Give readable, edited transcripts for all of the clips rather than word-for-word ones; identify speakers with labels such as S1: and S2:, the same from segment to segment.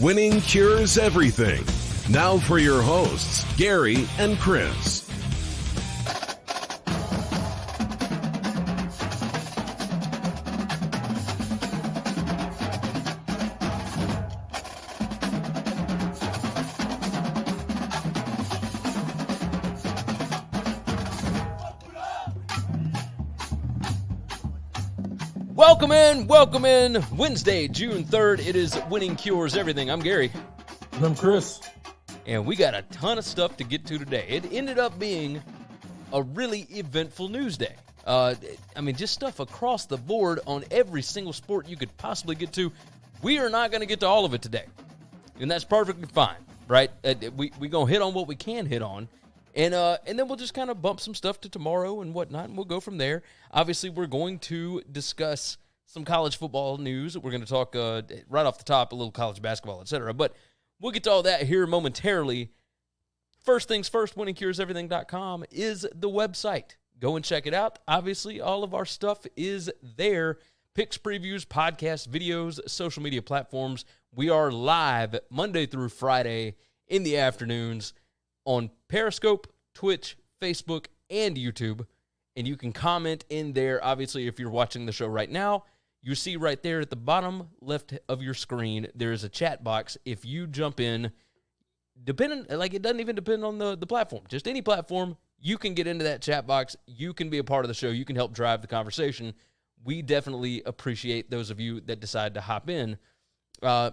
S1: Winning Cures Everything. Now for your hosts, Gary and Chris.
S2: Welcome in. Wednesday, June 3rd. It is Winning Cures Everything. I'm Gary.
S3: And I'm Chris.
S2: And we got a ton of stuff to get to today. It ended up being a really eventful news day. Just stuff across the board on every single sport you could possibly get to. We are not going to get to all of it today. And that's perfectly fine, right? We're going to hit on what we can hit on. And then we'll just kind of bump some stuff to tomorrow and whatnot, and we'll go from there. Obviously, we're going to discuss some college football news. We're going to talk right off the top a little college basketball, etc. But we'll get to all that here momentarily. First things first, winningcureseverything.com is the website. Go and check it out. Obviously, all of our stuff is there. Picks, previews, podcasts, videos, social media platforms. We are live Monday through Friday in the afternoons on Periscope, Twitch, Facebook, and YouTube. And you can comment in there. Obviously, if you're watching the show right now, you see right there at the bottom left of your screen, there is a chat box. If you jump in, it doesn't even depend on the platform. Just any platform, you can get into that chat box. You can be a part of the show. You can help drive the conversation. We definitely appreciate those of you that decide to hop in.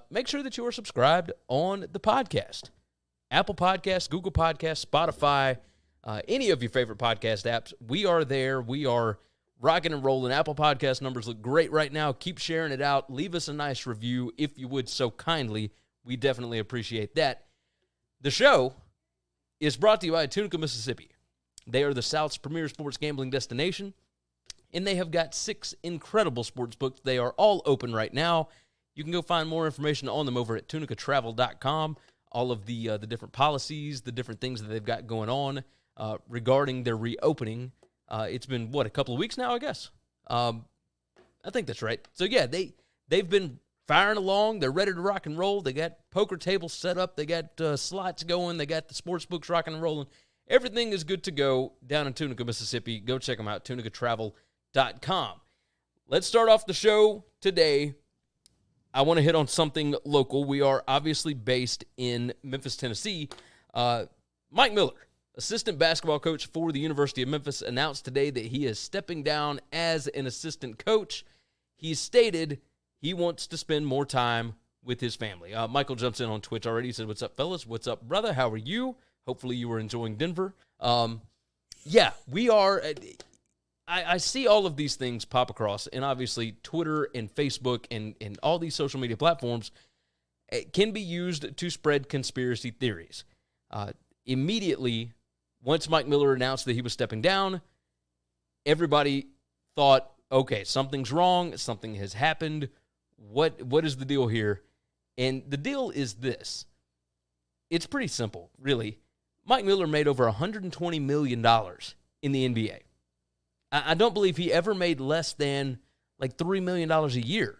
S2: Make sure that you are subscribed on the podcast. Apple Podcasts, Google Podcasts, Spotify, any of your favorite podcast apps. We are there. We are rocking and rolling. Apple Podcast numbers look great right now. Keep sharing it out. Leave us a nice review if you would so kindly. We definitely appreciate that. The show is brought to you by Tunica, Mississippi. They are the South's premier sports gambling destination, and they have got 6 incredible sports books. They are all open right now. You can go find more information on them over at tunicatravel.com. All of the different policies, the different things that they've got going on regarding their reopening. It's been, a couple of weeks now, I guess. I think that's right. So, yeah, they've been firing along. They're ready to rock and roll. They got poker tables set up. They got slots going. They got the sports books rocking and rolling. Everything is good to go down in Tunica, Mississippi. Go check them out, tunicatravel.com. Let's start off the show today. I want to hit on something local. We are obviously based in Memphis, Tennessee. Mike Miller, assistant basketball coach for the University of Memphis, announced today that he is stepping down as an assistant coach. He stated he wants to spend more time with his family. Michael jumps in on Twitch already. He said, "What's up, fellas? What's up, brother? How are you? Hopefully you were enjoying Denver." We are. I see all of these things pop across, and obviously Twitter and Facebook and all these social media platforms can be used to spread conspiracy theories. Immediately, once Mike Miller announced that he was stepping down, everybody thought, okay, something's wrong, something has happened. What is the deal here? And the deal is this. It's pretty simple, really. Mike Miller made over $120 million in the NBA. I don't believe he ever made less than $3 million a year.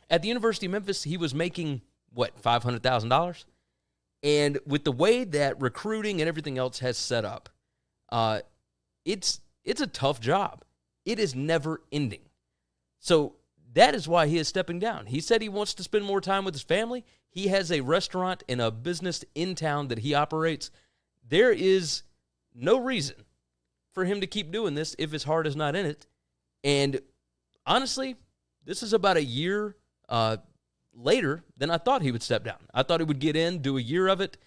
S2: At the University of Memphis, he was making, $500,000? And with the way that recruiting and everything else has set up, it's a tough job. It is never ending. So that is why he is stepping down. He said he wants to spend more time with his family. He has a restaurant and a business in town that he operates. There is no reason for him to keep doing this if his heart is not in it. And honestly, this is about a year later than I thought he would step down. I thought he would get in, do a year of it,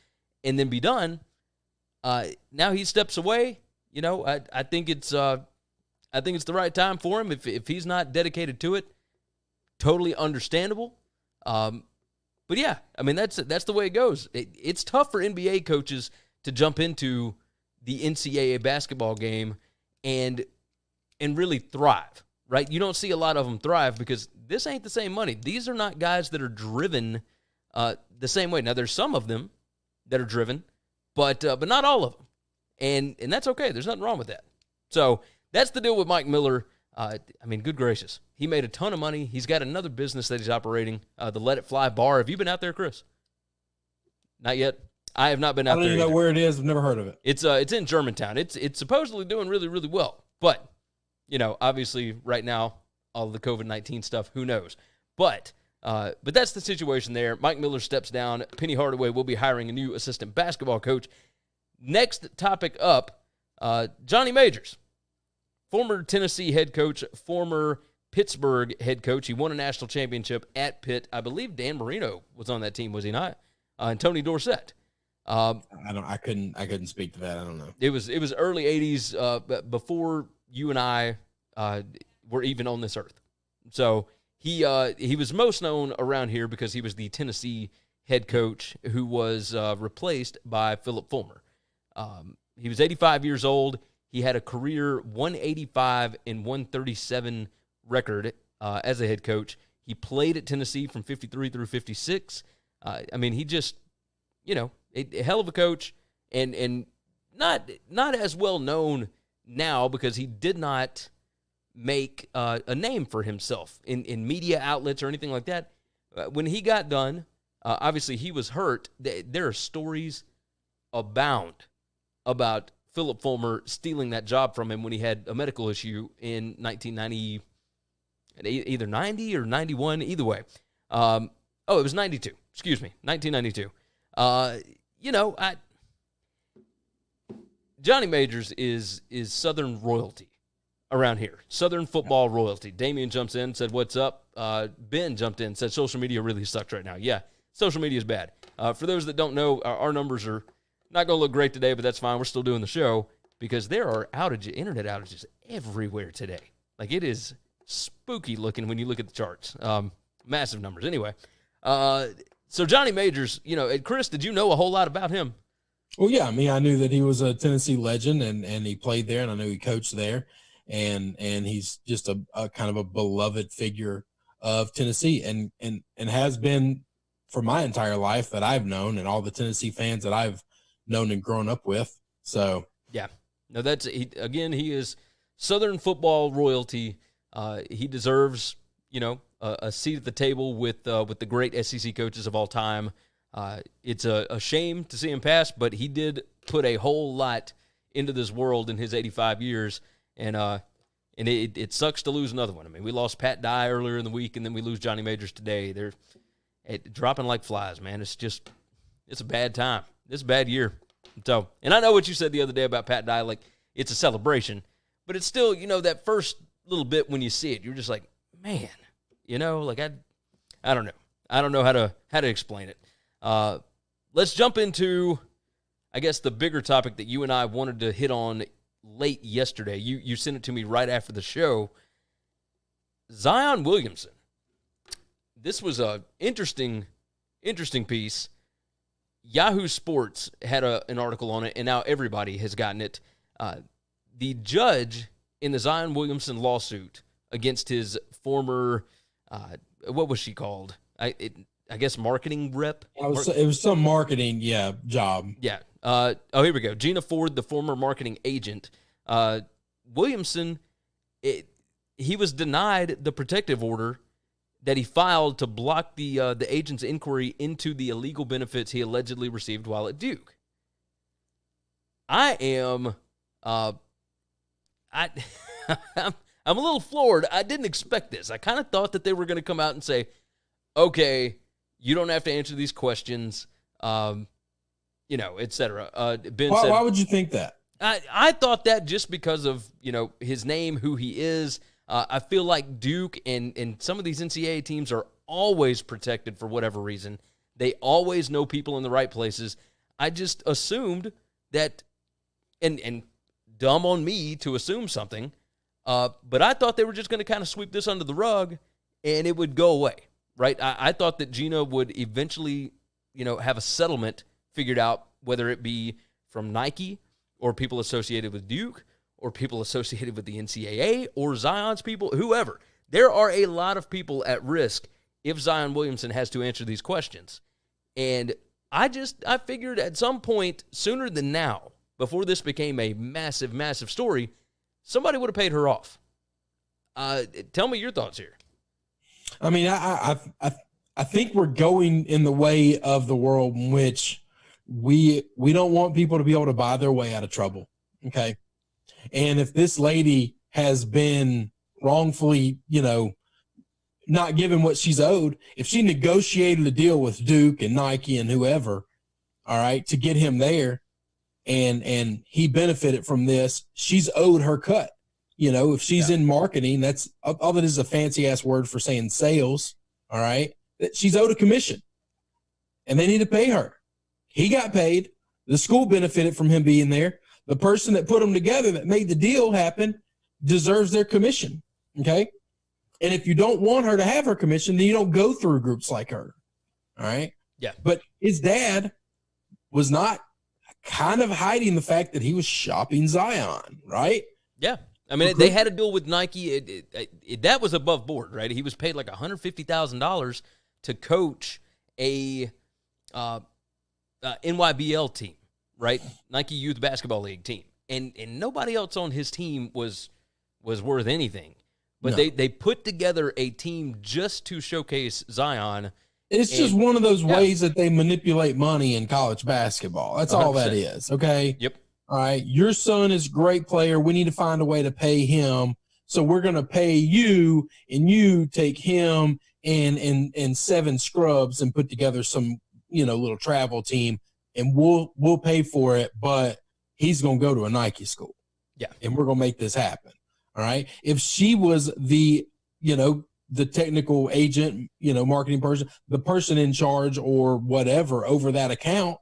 S2: and then be done. Now he steps away. I think it's the right time for him. If he's not dedicated to it, totally understandable. But yeah, that's the way it goes. It's tough for NBA coaches to jump into the NCAA basketball game and really thrive, right? You don't see a lot of them thrive because this ain't the same money. These are not guys that are driven the same way. Now, there's some of them that are driven, but not all of them. And that's okay. There's nothing wrong with that. So that's the deal with Mike Miller. I mean, good gracious. He made a ton of money. He's got another business that he's operating, the Let It Fly bar. Have you been out there, Chris? Not yet. I have not been out there.
S3: I don't even know where it is. I've never heard of it.
S2: It's in Germantown. It's supposedly doing really, really well. But, obviously right now, all of the COVID-19 stuff, who knows? But that's the situation there. Mike Miller steps down. Penny Hardaway will be hiring a new assistant basketball coach. Next topic up, Johnny Majors, former Tennessee head coach, former Pittsburgh head coach. He won a national championship at Pitt. I believe Dan Marino was on that team, was he not? And Tony Dorsett.
S3: I couldn't speak to that. I don't know.
S2: It was early 80s, before you and I were even on this earth. So he was most known around here because he was the Tennessee head coach who was replaced by Philip Fulmer. He was 85 years old. He had a career 185 and 137 record as a head coach. He played at Tennessee from 53 through 56. I mean, he just, a hell of a coach, and not as well known now because he did not make a name for himself in media outlets or anything like that. When he got done, obviously he was hurt. There are stories abound about Philip Fulmer stealing that job from him when he had a medical issue in 1990, either 90 or 91, either way. It was 92. Excuse me, 1992. Johnny Majors is Southern royalty around here. Southern football royalty. Damian jumps in, said, "What's up?" Ben jumped in, said, "Social media really sucks right now." Yeah, social media is bad. For those that don't know, our numbers are not going to look great today, but that's fine. We're still doing the show because there are internet outages everywhere today. Like, it is spooky looking when you look at the charts. Massive numbers. Anyway, so Johnny Majors, Chris, did you know a whole lot about him?
S3: Well, yeah. I mean, I knew that he was a Tennessee legend and he played there, and I knew he coached there. And he's just a kind of a beloved figure of Tennessee and has been for my entire life that I've known, and all the Tennessee fans that I've known and grown up with. So
S2: yeah, no, he is Southern football royalty. He deserves, a seat at the table with the great SEC coaches of all time. It's a shame to see him pass, but he did put a whole lot into this world in his 85 years, and it sucks to lose another one. I mean, we lost Pat Dye earlier in the week, and then we lose Johnny Majors today. They're dropping like flies, man. It's a bad time. It's a bad year. So, and I know what you said the other day about Pat Dye, like it's a celebration, but it's still, that first little bit when you see it, you're just like, man, like I don't know. I don't know how to explain it. Let's jump into, I guess, the bigger topic that you and I wanted to hit on late yesterday. You sent it to me right after the show. Zion Williamson. This was a interesting piece. Yahoo Sports had an article on it, and now everybody has gotten it. The judge in the Zion Williamson lawsuit against his former, what was she called? I guess marketing rep?
S3: It was some marketing, job.
S2: Yeah. Here we go. Gina Ford, the former marketing agent. Williamson, he was denied the protective order that he filed to block the agent's inquiry into the illegal benefits he allegedly received while at Duke. I'm a little floored. I didn't expect this. I kind of thought that they were going to come out and say, okay, you don't have to answer these questions, et cetera. Ben said,
S3: why would you think that?
S2: I thought that just because of, his name, who he is. I feel like Duke and some of these NCAA teams are always protected for whatever reason. They always know people in the right places. I just assumed that, and dumb on me to assume something, but I thought they were just going to kind of sweep this under the rug and it would go away, right? I thought that Gina would eventually, have a settlement figured out, whether it be from Nike or people associated with Duke or people associated with the NCAA or Zion's people, whoever. There are a lot of people at risk if Zion Williamson has to answer these questions. And I figured at some point, sooner than now, before this became a massive, massive story, somebody would have paid her off. Tell me your thoughts here.
S3: I mean, I think we're going in the way of the world in which we don't want people to be able to buy their way out of trouble. Okay. And if this lady has been wrongfully, not given what she's owed, if she negotiated a deal with Duke and Nike and whoever, all right, to get him there, and he benefited from this, she's owed her cut. If she's in marketing, that's all that is a fancy ass word for saying sales. All right. She's owed a commission and they need to pay her. He got paid. The school benefited from him being there. The person that put them together, that made the deal happen, deserves their commission. Okay. And if you don't want her to have her commission, then you don't go through groups like her. All right.
S2: Yeah.
S3: But his dad was not kind of hiding the fact that he was shopping Zion. Right.
S2: Yeah. I mean, they had a deal with Nike. That was above board, right? He was paid like $150,000 to coach a NYBL team, right? Nike Youth Basketball League team, and nobody else on his team was worth anything. But
S3: No.
S2: they put together a team just to showcase Zion.
S3: It's just one of those ways that they manipulate money in college basketball. That's all that
S2: 100%.
S3: is. Okay.
S2: Yep.
S3: All right, your son is a great player. We need to find a way to pay him. So we're going to pay you, and you take him and 7 scrubs and put together some, little travel team, and we'll pay for it, but he's going to go to a Nike school.
S2: Yeah.
S3: And we're going to make this happen. All right. If she was the technical agent, marketing person, the person in charge or whatever over that account,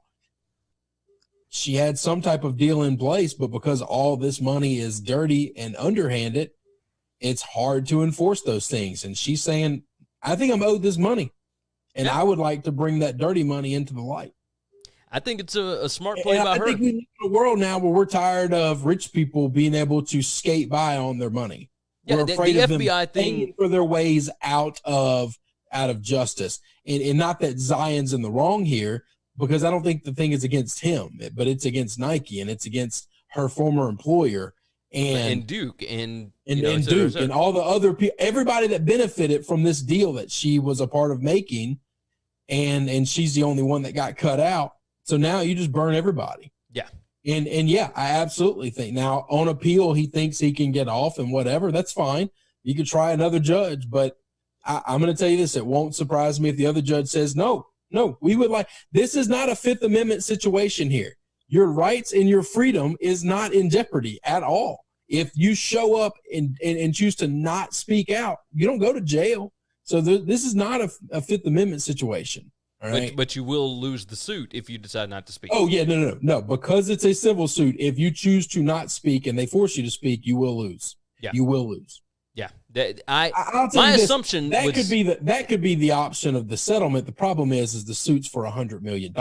S3: she had some type of deal in place, but because all this money is dirty and underhanded, it's hard to enforce those things. And she's saying, I think I'm owed this money, and I would like to bring that dirty money into the light.
S2: I think it's a smart play by her.
S3: I think we live in a world now where we're tired of rich people being able to skate by on their money.
S2: Yeah,
S3: we're afraid
S2: the
S3: of
S2: FBI
S3: them paying for their ways out of justice. And not that Zion's in the wrong here, because I don't think the thing is against him, but it's against Nike, and it's against her former employer and
S2: Duke and
S3: Duke and all the other people, everybody that benefited from this deal that she was a part of making, and she's the only one that got cut out. So now you just burn everybody.
S2: Yeah.
S3: And yeah, I absolutely think now on appeal, he thinks he can get off and whatever. That's fine. You could try another judge, but I'm going to tell you this. It won't surprise me if the other judge says, no, we would like, this is not a Fifth Amendment situation here. Your rights and your freedom is not in jeopardy at all. If you show up and choose to not speak out, you don't go to jail. So this is not a Fifth Amendment situation. All right.
S2: But you will lose the suit if you decide not to speak.
S3: Oh, yeah, no. Because it's a civil suit, if you choose to not speak and they force you to speak, you will lose.
S2: Yeah.
S3: You will lose.
S2: Yeah.
S3: My
S2: assumption
S3: that
S2: was,
S3: could be the option of the settlement. The problem is the suit's for $100 million.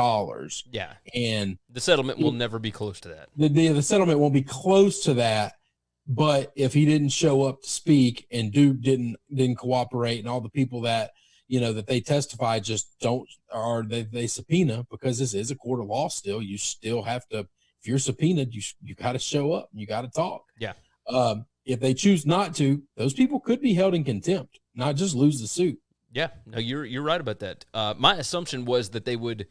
S2: Yeah.
S3: And
S2: the settlement will never be close to that.
S3: The settlement won't be close to that. But if he didn't show up to speak and Duke didn't cooperate, and all the people that that they testify just don't, or they subpoena, because this is a court of law still. You still have to, if you're subpoenaed, you got to show up and you got to talk.
S2: Yeah.
S3: If they choose not to, those people could be held in contempt, not just lose the suit.
S2: Yeah. No, you're right about that. My assumption was that they would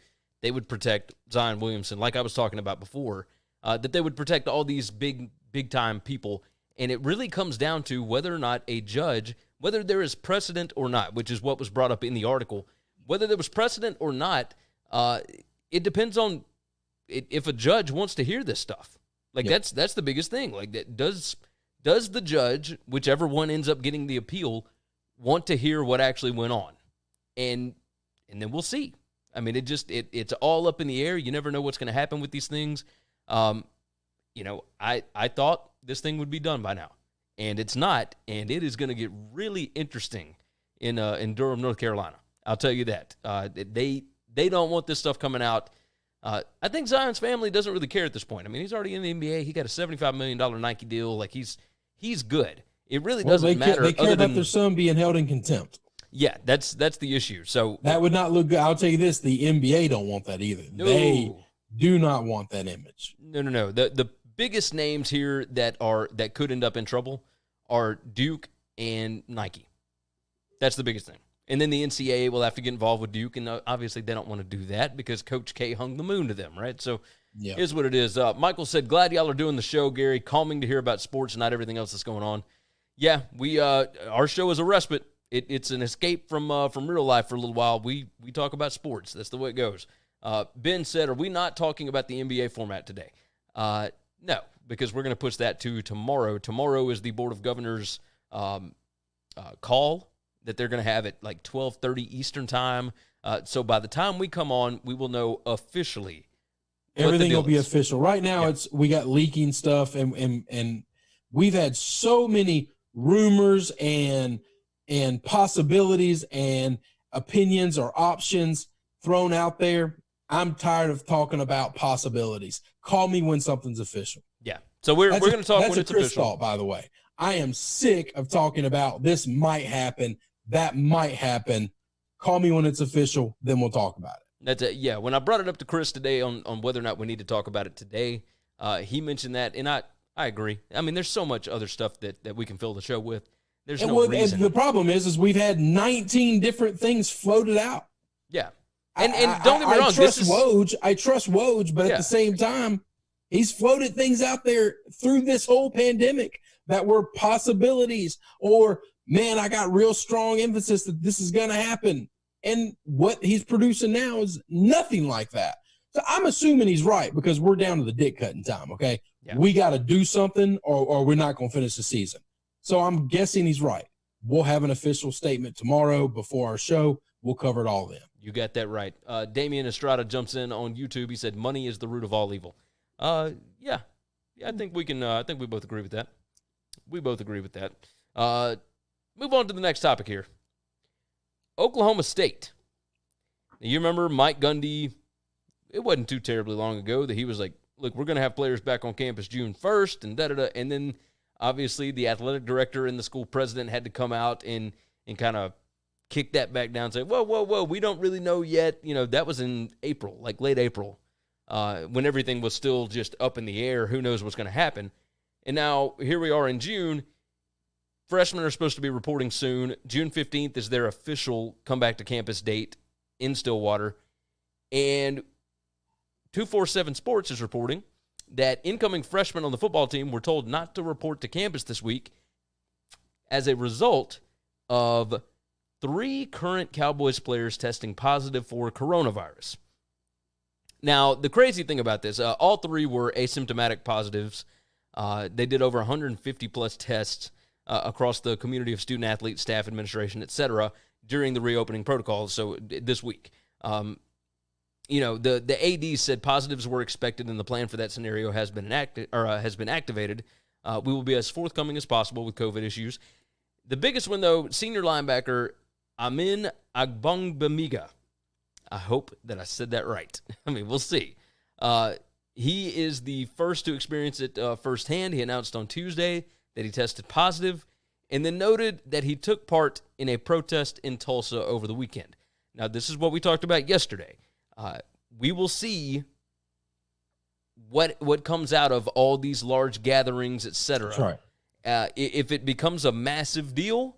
S2: protect Zion Williamson, like I was talking about before, that they would protect all these big time people. And it really comes down to whether or not a judge, whether there is precedent or not, which is what was brought up in the article, whether there was precedent or not, it depends on if a judge wants to hear this stuff. Like, that's the biggest thing. Like, does the judge, whichever one ends up getting the appeal, want to hear what actually went on? And then we'll see. I mean, it's all up in the air. You never know what's going to happen with these things. I thought this thing would be done by now, and it's not, and it is going to get really interesting in Durham, North Carolina. I'll tell you that. They don't want this stuff coming out. I think Zion's family doesn't really care at this point. I mean, he's already in the NBA. He got a $75 million Nike deal. Like, he's good. It really doesn't matter.
S3: They care about their son being held in contempt.
S2: Yeah, that's the issue. So
S3: that would not look good. I'll tell you this: the NBA don't want that either.
S2: No.
S3: They do not want that image.
S2: No. The biggest names here that could end up in trouble are Duke and Nike. That's the biggest thing. And then the NCAA will have to get involved with Duke, and obviously they don't want to do that because Coach K hung the moon to them, right? So here's what it is. Michael said, glad y'all are doing the show, Gary. Calming to hear about sports and not everything else that's going on. Yeah, we our show is a respite. It's an escape from real life for a little while. We talk about sports. That's the way it goes. Ben said, are we not talking about the NBA format today? No, because we're going to push that to tomorrow. Tomorrow is the Board of Governors call that they're going to have at like 12:30 Eastern time. So by the time we come on, we will know officially.
S3: Everything will be official. Right now, we got leaking stuff, and we've had so many rumors and possibilities and opinions or options thrown out there. I'm tired of talking about possibilities. Call me when something's official.
S2: Yeah. So we're going to talk when it's official.
S3: Thought, by the way. I am sick of talking about this might happen, that might happen. Call me when it's official, then we'll talk about it.
S2: That's it. Yeah. When I brought it up to Chris today on whether or not we need to talk about it today, he mentioned that, and I agree. I mean, there's so much other stuff that we can fill the show with. There's no reason.
S3: And the problem is we've had 19 different things floated out.
S2: Yeah. And don't get me wrong.
S3: I trust Woj, but at the same time, he's floated things out there through this whole pandemic that were possibilities, or, man, I got real strong emphasis that this is going to happen. And what he's producing now is nothing like that. So I'm assuming he's right because we're down to the dick cutting time, okay? Yeah. We got to do something or we're not going to finish the season. So I'm guessing he's right. We'll have an official statement tomorrow before our show. We'll cover it all then.
S2: You got that right. Damian Estrada jumps in on YouTube. He said, money is the root of all evil. Yeah, I think we can. I think we both agree with that. We both agree with that. Move on to the next topic here. Oklahoma State. Now, you remember Mike Gundy? It wasn't too terribly long ago that he was like, "Look, we're going to have players back on campus June 1st," and da-da-da. And then, obviously, the athletic director and the school president had to come out and kind of kick that back down and say, whoa, we don't really know yet. You know, that was in April, like late April, when everything was still just up in the air. Who knows what's going to happen? And now here we are in June. Freshmen are supposed to be reporting soon. June 15th is their official comeback to campus date in Stillwater. And 247 Sports is reporting that incoming freshmen on the football team were told not to report to campus this week as a result of 3 current Cowboys players testing positive for coronavirus. Now, the crazy thing about this, all 3 were asymptomatic positives. They did over 150-plus tests across the community of student athletes, staff, administration, etc., during the reopening protocols, so this week. You know, the AD said positives were expected and the plan for that scenario has been activated. We will be as forthcoming as possible with COVID issues. The biggest one, though, senior linebacker Amin Agbangbamiga. I hope that I said that right. I mean, we'll see. He is the first to experience it firsthand. He announced on Tuesday that he tested positive and then noted that he took part in a protest in Tulsa over the weekend. Now, this is what we talked about yesterday. We will see what comes out of all these large gatherings, etc.
S3: That's right.
S2: If it becomes a massive deal,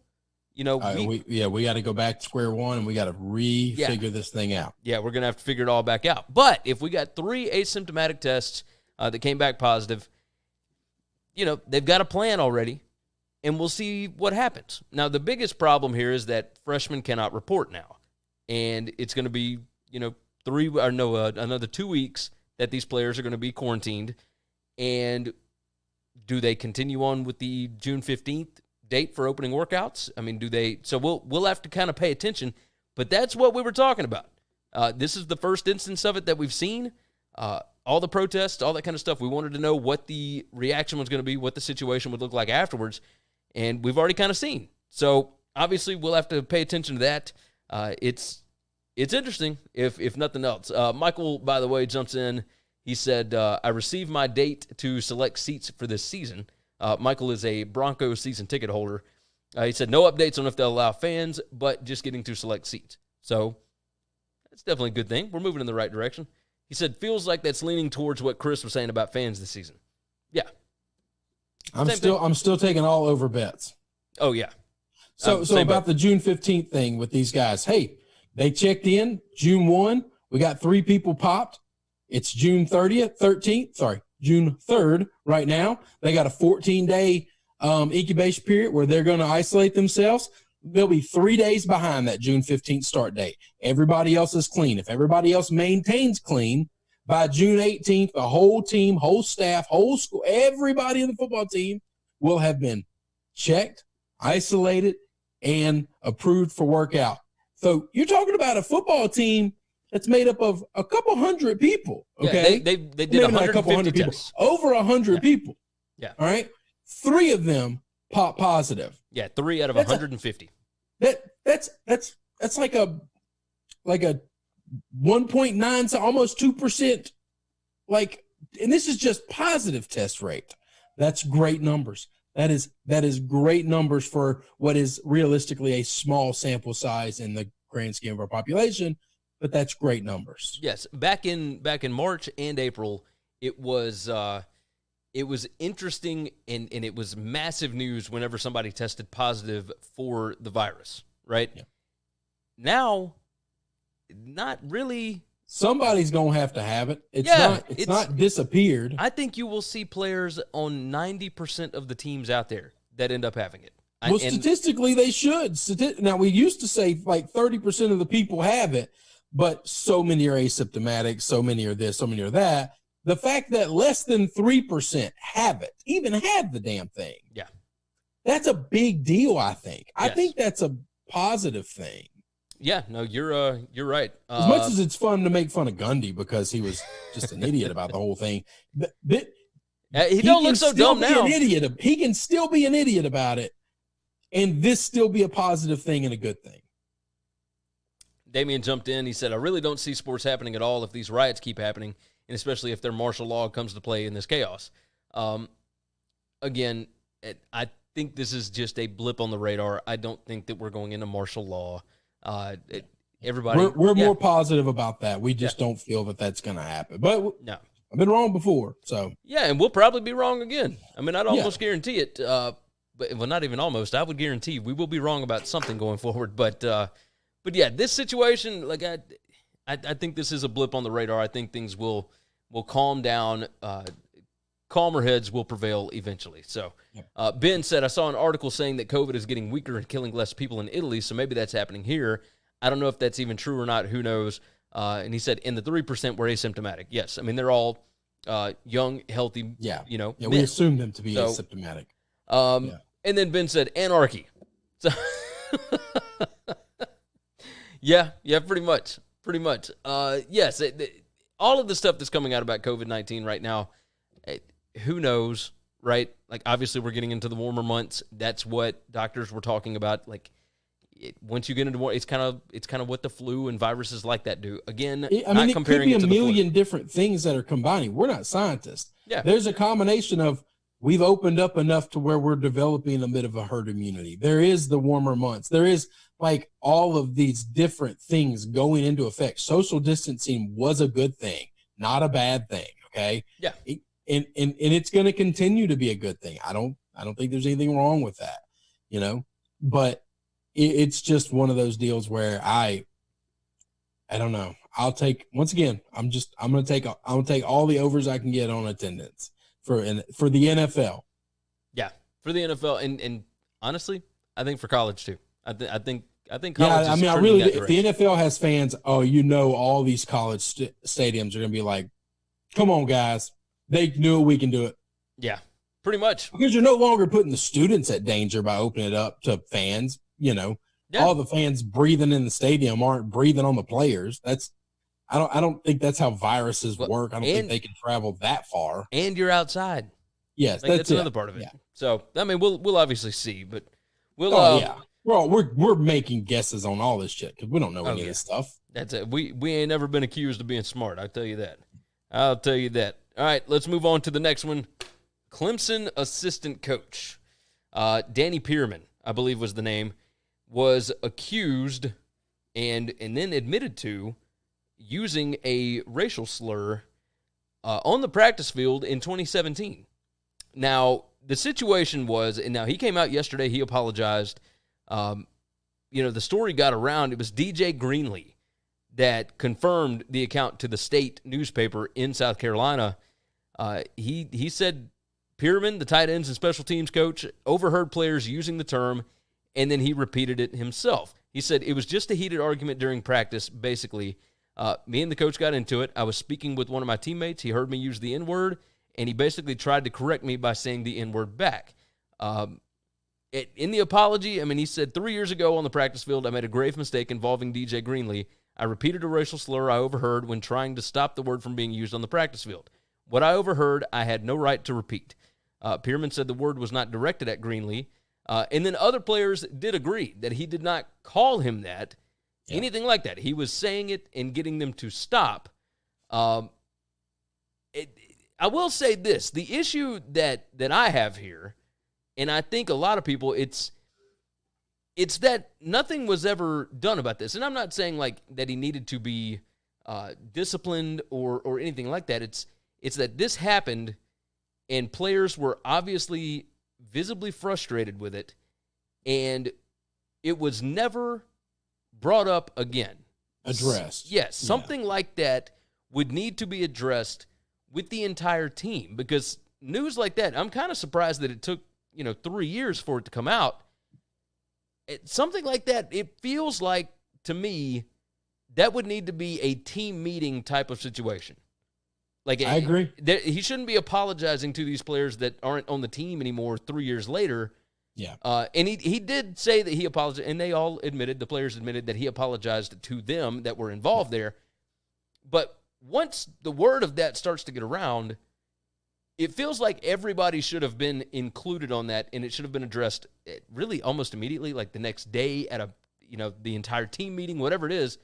S2: you know,
S3: we got to go back to square one and we got to figure this thing out.
S2: Yeah, we're going to have to figure it all back out. But if we got 3 asymptomatic tests that came back positive, you know, they've got a plan already, and we'll see what happens. Now, the biggest problem here is that freshmen cannot report now, and it's going to be, you know, another 2 weeks that these players are going to be quarantined. And do they continue on with the June 15th date for opening workouts? I mean, do they? So we'll have to kind of pay attention. But that's what we were talking about. This is the first instance of it that we've seen. All the protests, all that kind of stuff. We wanted to know what the reaction was going to be, what the situation would look like afterwards, and we've already kind of seen. So obviously, we'll have to pay attention to that. It's interesting, if nothing else. Michael, by the way, jumps in. He said, I received my date to select seats for this season. Michael is a Broncos season ticket holder. He said, no updates on if they'll allow fans, but just getting to select seats. So that's definitely a good thing. We're moving in the right direction. He said, feels like that's leaning towards what Chris was saying about fans this season. Yeah.
S3: I'm still taking all over bets.
S2: Oh, yeah.
S3: So about the June 15th thing with these guys. Hey, they checked in June 1. We got 3 people popped. It's June 3rd right now. They got a 14-day incubation period where they're going to isolate themselves. They'll be 3 days behind that June 15th start date. Everybody else is clean. If everybody else maintains clean, by June 18th, the whole team, whole staff, whole school, everybody in the football team will have been checked, isolated, and approved for workout. So you're talking about a football team that's made up of a couple hundred people. Okay,
S2: yeah, they did 150 tests.
S3: Over 100 people.
S2: Yeah.
S3: All right. 3 of them pop positive.
S2: Yeah, 3 out of 150.
S3: That's like a 1.9 to almost 2%. And this is just positive test rate. That's great numbers. That is great numbers for what is realistically a small sample size in the grand scheme of our population, but that's great numbers.
S2: Yes, back in March and April, it was interesting and it was massive news whenever somebody tested positive for the virus, right?
S3: Yeah.
S2: Now, not really.
S3: Somebody's going to have it. It's not disappeared.
S2: I think you will see players on 90% of the teams out there that end up having it.
S3: Well, statistically, they should. Now, we used to say like 30% of the people have it, but so many are asymptomatic, so many are this, so many are that. The fact that less than 3% have it, even have the damn thing.
S2: Yeah.
S3: That's a big deal, I think.
S2: Yes.
S3: I think that's a positive thing.
S2: Yeah, no, you're right.
S3: As much as it's fun to make fun of Gundy because he was just an idiot about the whole thing,
S2: he don't look so dumb now.
S3: He can still be an idiot about it, and this still be a positive thing and a good thing.
S2: Damian jumped in. He said, "I really don't see sports happening at all if these riots keep happening, and especially if their martial law comes to play in this chaos." Again, I think this is just a blip on the radar. I don't think that we're going into martial law. Everybody,
S3: we're more positive about that. We just don't feel that that's going to happen. But
S2: no,
S3: I've been wrong before, so
S2: yeah, and we'll probably be wrong again. I mean, I'd almost guarantee it. But not even almost. I would guarantee we will be wrong about something going forward. But yeah, this situation, like I think this is a blip on the radar. I think things will calm down. Calmer heads will prevail eventually. So Ben said, I saw an article saying that COVID is getting weaker and killing less people in Italy, so maybe that's happening here. I don't know if that's even true or not. Who knows? And he said, in the 3% were asymptomatic. Yes, I mean, they're all young, healthy, men.
S3: We assume them to be asymptomatic.
S2: And then Ben said, anarchy. So yeah, pretty much. Yes, all of the stuff that's coming out about COVID-19 right now, who knows, right? Like, obviously, we're getting into the warmer months. That's what doctors were talking about. Like, once you get into more, it's kind of what the flu and viruses like that do. Again, not comparing it to the flu. It could be a million
S3: different things that are combining. We're not scientists.
S2: Yeah,
S3: there's a combination of we've opened up enough to where we're developing a bit of a herd immunity. There is the warmer months. There is like all of these different things going into effect. Social distancing was a good thing, not a bad thing. Okay.
S2: Yeah.
S3: And it's going to continue to be a good thing. I don't think there's anything wrong with that, but it's just one of those deals where I don't know. I'll take, once again, I'm going to take all the overs I can get on attendance for the NFL.
S2: Yeah. For the NFL. And honestly, I think for college too. I think college
S3: I mean, if the NFL has fans, all these college stadiums are going to be like, come on guys. They knew we can do it.
S2: Yeah, pretty much.
S3: Because you're no longer putting the students at danger by opening it up to fans. All the fans breathing in the stadium aren't breathing on the players. I don't think that's how viruses work. I don't think they can travel that far.
S2: And you're outside.
S3: Yes,
S2: that's another part of it. Yeah. So I mean, we'll obviously see, but
S3: we're making guesses on all this shit because we don't know any of this stuff.
S2: That's it. We ain't never been accused of being smart. I'll tell you that. All right, let's move on to the next one. Clemson assistant coach, Danny Pearman, I believe was the name, was accused and then admitted to using a racial slur on the practice field in 2017. Now, the situation was, and now he came out yesterday, he apologized. The story got around. It was DJ Greenlee that confirmed the account to the state newspaper in South Carolina. He said Pearman, the tight ends and special teams coach, overheard players using the term, and then he repeated it himself. He said it was just a heated argument during practice, basically. Me and the coach got into it. I was speaking with one of my teammates. He heard me use the N-word, and he basically tried to correct me by saying the N-word back. In the apology, he said, 3 years ago on the practice field, I made a grave mistake involving DJ Greenlee. I repeated a racial slur I overheard when trying to stop the word from being used on the practice field. What I overheard, I had no right to repeat. Pearman said the word was not directed at Greenlee. And then other players did agree that he did not call him that, anything like that. He was saying it and getting them to stop. I will say this. The issue that I have here, and I think a lot of people, it's that nothing was ever done about this. And I'm not saying like that he needed to be disciplined or anything like that. It's that this happened and players were obviously visibly frustrated with it, and it was never brought up again.
S3: Addressed.
S2: Yes, something like that would need to be addressed with the entire team, because news like that, I'm kind of surprised that it took 3 years for it to come out. Something like that, it feels like, to me, that would need to be a team meeting type of situation. Like,
S3: I agree.
S2: He shouldn't be apologizing to these players that aren't on the team anymore 3 years later.
S3: Yeah.
S2: And he did say that he apologized, and they all admitted, the players admitted that he apologized to them that were involved there. But once the word of that starts to get around, it feels like everybody should have been included on that, and it should have been addressed really almost immediately, like the next day at the entire team meeting, whatever it is.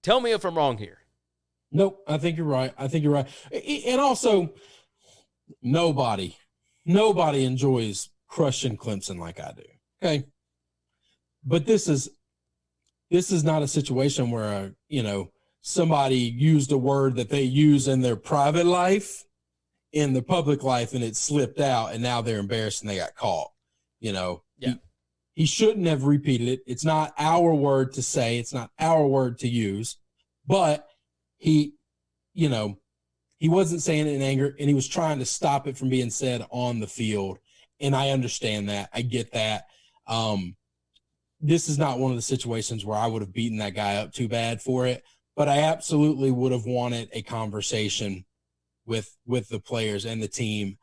S2: Tell me if I'm wrong here.
S3: Nope, I think you're right. And also, nobody enjoys crushing Clemson like I do. Okay. But this is not a situation where, somebody used a word that they use in their private life, in the public life, and it slipped out, and now they're embarrassed and they got caught.
S2: Yeah.
S3: He shouldn't have repeated it. It's not our word to say. It's not our word to use. But he wasn't saying it in anger, and he was trying to stop it from being said on the field. And I understand that. I get that. This is not one of the situations where I would have beaten that guy up too bad for it, but I absolutely would have wanted a conversation with the players and the team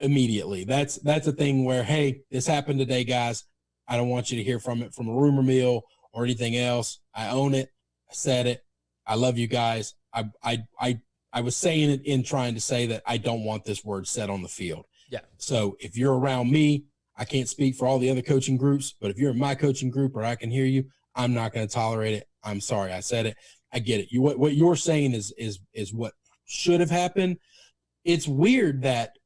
S3: immediately. That's a thing where, hey, this happened today, guys. I don't want you to hear from it from a rumor mill or anything else. I own it. I said it. I love you guys. I was saying it in trying to say that I don't want this word said on the field.
S2: Yeah.
S3: So if you're around me, I can't speak for all the other coaching groups, but if you're in my coaching group or I can hear you, I'm not going to tolerate it. I'm sorry I said it. I get it. What you're saying is what should have happened. It's weird that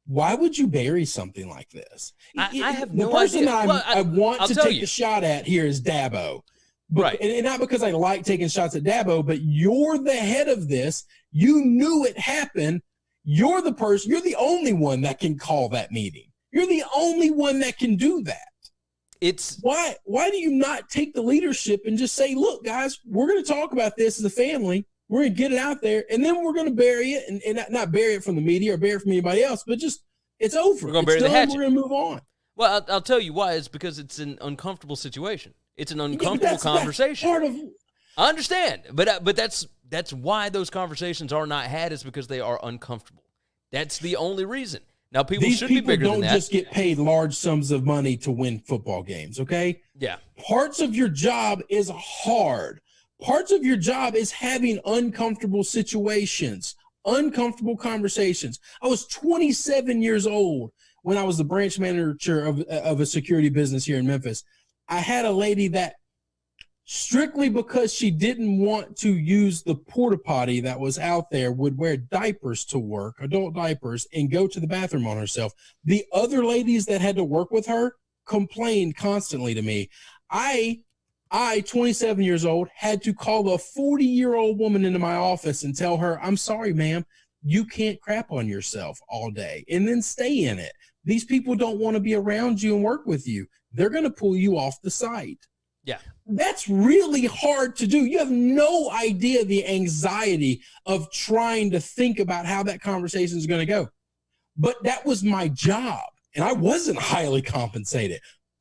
S3: why would you bury something like this?
S2: I have no
S3: idea. The person I want
S2: I'll
S3: to take a shot at here is Dabo.
S2: Right.
S3: And not because I like taking shots at Dabo, but you're the head of this. You knew it happened. You're the person. You're the only one that can call that meeting. You're the only one that can do that. Why do you not take the leadership and just say, look, guys, we're going to talk about this as a family. We're going to get it out there, and then we're going to bury it, and not bury it from the media or bury it from anybody else, but just it's over.
S2: We're going to bury the hatchet.
S3: We're going to move on.
S2: Well, I'll tell you why. It's because it's an uncomfortable situation. It's an uncomfortable conversation.
S3: That's part of.
S2: I understand, but that's why those conversations are not had, is because they are uncomfortable. That's the only reason. Now, people should be bigger than that.
S3: These people don't just get paid large sums of money to win football games, okay?
S2: Yeah.
S3: Parts of your job is hard. Parts of your job is having uncomfortable situations, uncomfortable conversations. I was 27 years old when I was the branch manager of a security business here in Memphis. I had a lady that, strictly because she didn't want to use the porta potty that was out there, would wear diapers to work, adult diapers, and go to the bathroom on herself. The other ladies that had to work with her complained constantly to me. I, 27 years old, had to call a 40-year-old woman into my office and tell her, I'm sorry, ma'am, you can't crap on yourself all day and then stay in it. These people don't want to be around you and work with you. They're going to pull you off the site.
S2: Yeah.
S3: That's really hard to do. You have no idea the anxiety of trying to think about how that conversation is going to go. But that was my job, and I wasn't highly compensated,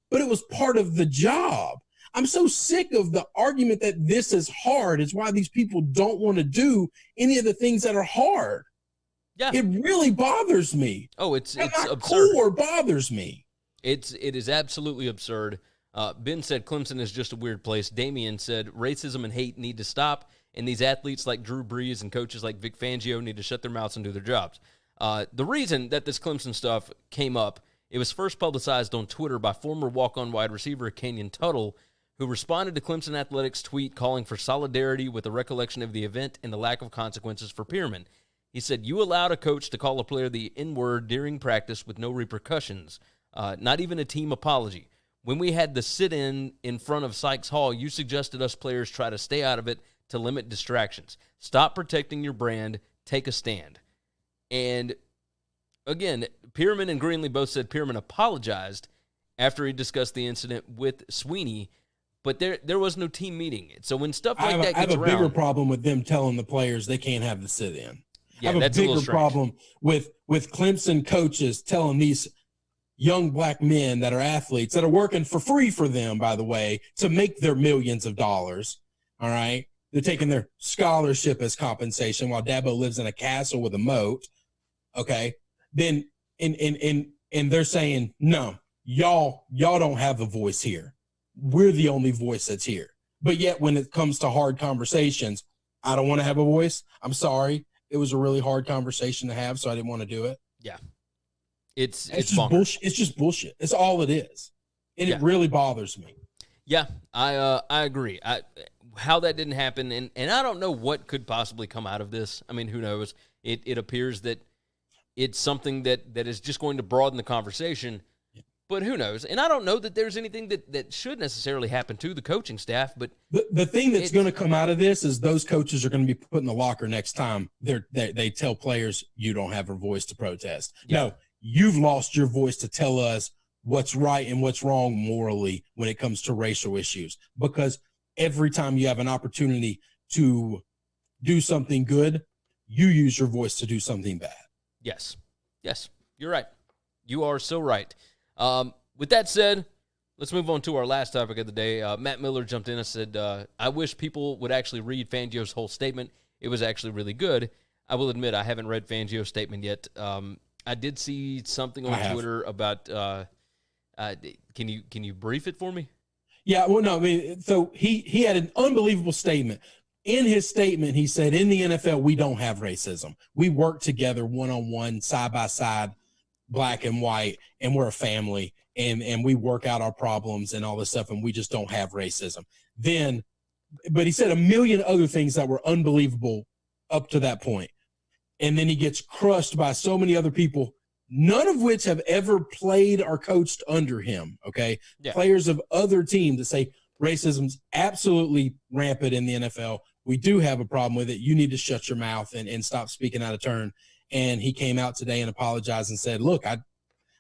S3: but it was part of the job. I'm so sick of the argument that this is hard. It's why these people don't want to do any of the things that are hard.
S2: Yeah.
S3: It really bothers me.
S2: Oh, it's absurd.
S3: Core bothers me.
S2: It is absolutely absurd. Ben said Clemson is just a weird place. Damian said racism and hate need to stop, and these athletes like Drew Brees and coaches like Vic Fangio need to shut their mouths and do their jobs. The reason that this Clemson stuff came up, it was first publicized on Twitter by former walk-on wide receiver Kenyon Tuttle, who responded to Clemson Athletics' tweet calling for solidarity with the recollection of the event and the lack of consequences for Pearman. He said, "You allowed a coach to call a player the N-word during practice with no repercussions, not even a team apology. When we had the sit-in in front of Sykes Hall, you suggested us players try to stay out of it to limit distractions. Stop protecting your brand. Take a stand." And, again, Pearman and Greenlee both said Pearman apologized after he discussed the incident with Sweeney, but there was no team meeting. So when stuff like that gets around, I have a
S3: bigger problem with them telling the players they can't have the sit-in.
S2: Yeah,
S3: I have a bigger problem with Clemson coaches telling these young black men that are athletes that are working for free for them, by the way, to make their millions of dollars. All right. They're taking their scholarship as compensation while Dabo lives in a castle with a moat. Okay. Then, and they're saying, no, y'all don't have a voice here. We're the only voice that's here. But yet when it comes to hard conversations, I don't want to have a voice. I'm sorry. It was a really hard conversation to have, so I didn't want to do it.
S2: Yeah. It's
S3: just bullshit. It's just bullshit. It's all it is. And it really bothers me.
S2: Yeah, I agree. How that didn't happen, and I don't know what could possibly come out of this. I mean, who knows? It appears that it's something that is just going to broaden the conversation, but who knows? And I don't know that there's anything that should necessarily happen to the coaching staff. But
S3: the thing that's going to come out of this is those coaches are going to be put in the locker next time they tell players, you don't have a voice to protest. Yeah. No, you've lost your voice to tell us what's right and what's wrong morally when it comes to racial issues. Because every time you have an opportunity to do something good, you use your voice to do something bad.
S2: Yes, you're right. You are so right. With that said, let's move on to our last topic of the day. Matt Miller jumped in and said, I wish people would actually read Fangio's whole statement. It was actually really good. I will admit I haven't read Fangio's statement yet. I did see something on Twitter about can you brief it for me?
S3: Yeah, well, no, I mean, so he had an unbelievable statement. In his statement, he said, in the NFL, we don't have racism. We work together one-on-one, side-by-side, black and white, and we're a family, and we work out our problems and all this stuff, and we just don't have racism. But he said a million other things that were unbelievable up to that point. And then he gets crushed by so many other people, none of which have ever played or coached under him, okay? Yeah. Players of other teams that say racism's absolutely rampant in the NFL. We do have a problem with it. You need to shut your mouth and stop speaking out of turn. And he came out today and apologized and said, look,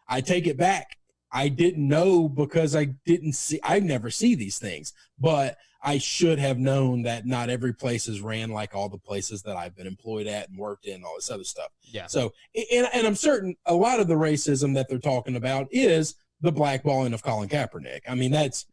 S3: I take it back. I didn't know because I never see these things, but I should have known that not every place is ran like all the places that I've been employed at and worked in, all this other stuff. Yeah. So, and I'm certain a lot of the racism that they're talking about is the blackballing of Colin Kaepernick. I mean, that's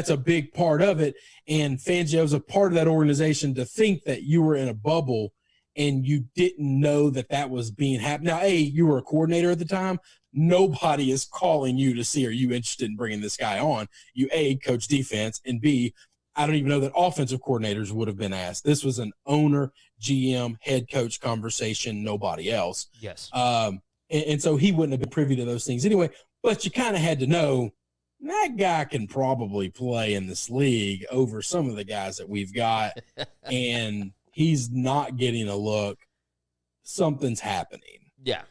S3: a big part of it. And Fangio's a part of that organization. To think that you were in a bubble and you didn't know that was being happened. Now, A, you were a coordinator at the time. Nobody is calling you to see, are you interested in bringing this guy on? You, A, coach defense, and B, I don't even know that offensive coordinators would have been asked. This was an owner, GM, head coach conversation, nobody else.
S2: Yes.
S3: And so he wouldn't have been privy to those things anyway. But you kind of had to know that guy can probably play in this league over some of the guys that we've got, and he's not getting a look. Something's happening.
S2: Yeah.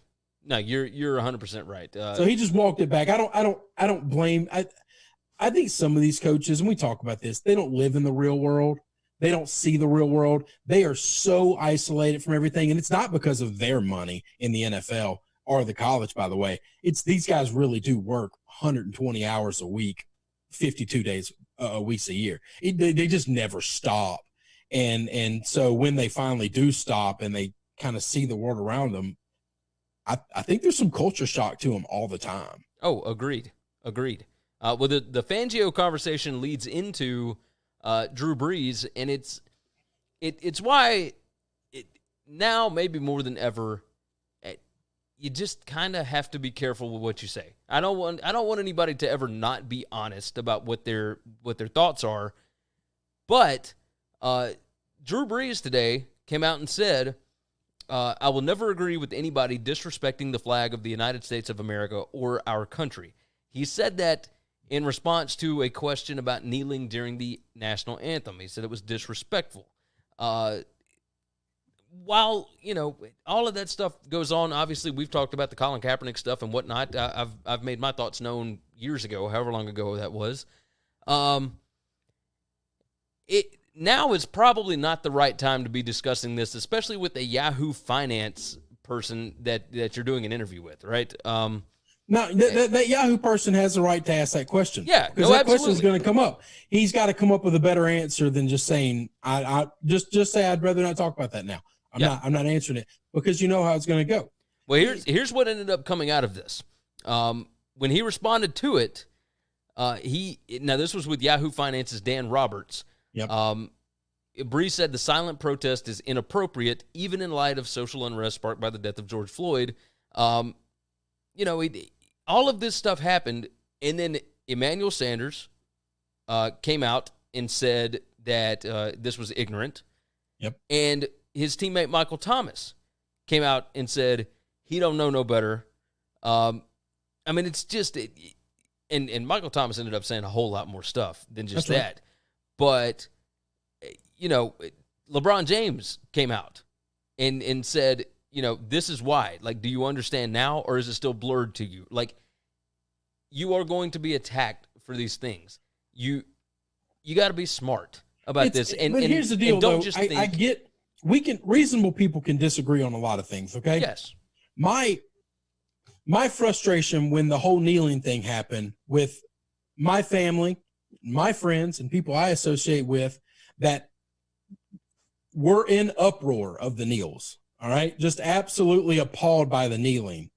S2: No, you're 100% right.
S3: So he just walked it back. I don't blame. I think some of these coaches, and we talk about this, they don't live in the real world. They don't see the real world. They are so isolated from everything. And it's not because of their money in the NFL or the college, by the way. It's these guys really do work 120 hours a week, 52 days weeks a year. They just never stop. And so when they finally do stop and they kind of see the world around them, I think there's some culture shock to them all the time.
S2: Oh, agreed. Well, the Fangio conversation leads into Drew Brees, and it's why now maybe more than ever, you just kind of have to be careful with what you say. I don't want anybody to ever not be honest about what their thoughts are. But Drew Brees today came out and said, I will never agree with anybody disrespecting the flag of the United States of America or our country. He said that in response to a question about kneeling during the national anthem. He said it was disrespectful. While, all of that stuff goes on, obviously we've talked about the Colin Kaepernick stuff and whatnot. I've made my thoughts known years ago, however long ago that was. Now is probably not the right time to be discussing this, especially with a Yahoo Finance person that you're doing an interview with, right?
S3: No, that Yahoo person has the right to ask that question.
S2: Yeah,
S3: because that question is going to come up. He's got to come up with a better answer than just saying, "I just say I'd rather not talk about that now." I'm not answering it, because you know how it's going to go.
S2: Well, here's what ended up coming out of this. When he responded to it, this was with Yahoo Finance's Dan Roberts.
S3: Yep.
S2: Brees said the silent protest is inappropriate, even in light of social unrest sparked by the death of George Floyd. All of this stuff happened, and then Emmanuel Sanders came out and said that this was ignorant.
S3: Yep.
S2: And his teammate Michael Thomas came out and said he don't know no better. It's just and Michael Thomas ended up saying a whole lot more stuff than just
S3: That's
S2: that.
S3: right.
S2: But LeBron James came out and said, this is why. Like, do you understand now, or is it still blurred to you? Like, you are going to be attacked for these things. You got to be smart about this.
S3: But here's the deal,
S2: don't
S3: though.
S2: just
S3: I get reasonable people can disagree on a lot of things. Okay.
S2: Yes.
S3: My frustration when the whole kneeling thing happened with my family, my friends, and people I associate with that were in uproar of the kneels. All right. Just absolutely appalled by the kneeling.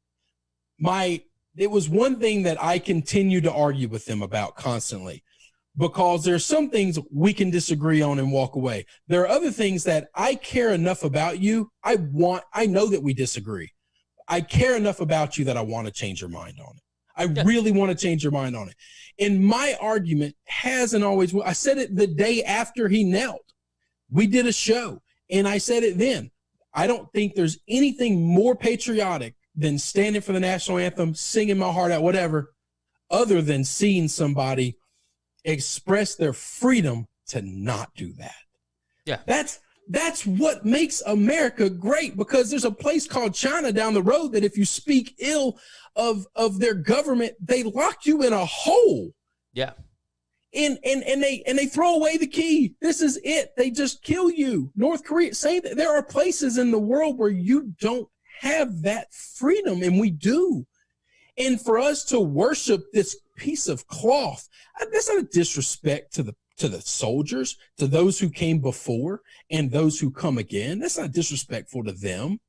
S3: It was one thing that I continue to argue with them about constantly, because there's some things we can disagree on and walk away. There are other things that I care enough about you. I know that we disagree. I care enough about you that I want to change your mind on it. I really want to change your mind on it. And my argument hasn't always, I said it the day after he knelt. We did a show, and I said it then. I don't think there's anything more patriotic than standing for the national anthem, singing my heart out, whatever, other than seeing somebody express their freedom to not do that.
S2: Yeah.
S3: That's what makes America great, because there's a place called China down the road that if you speak ill of their government, they lock you in a hole.
S2: Yeah.
S3: And they throw away the key. This is it. They just kill you. North Korea, same. There are places in the world where you don't have that freedom, and we do. And for us to worship this piece of cloth, that's not a disrespect to the soldiers, to those who came before and those who come again. That's not disrespectful to them.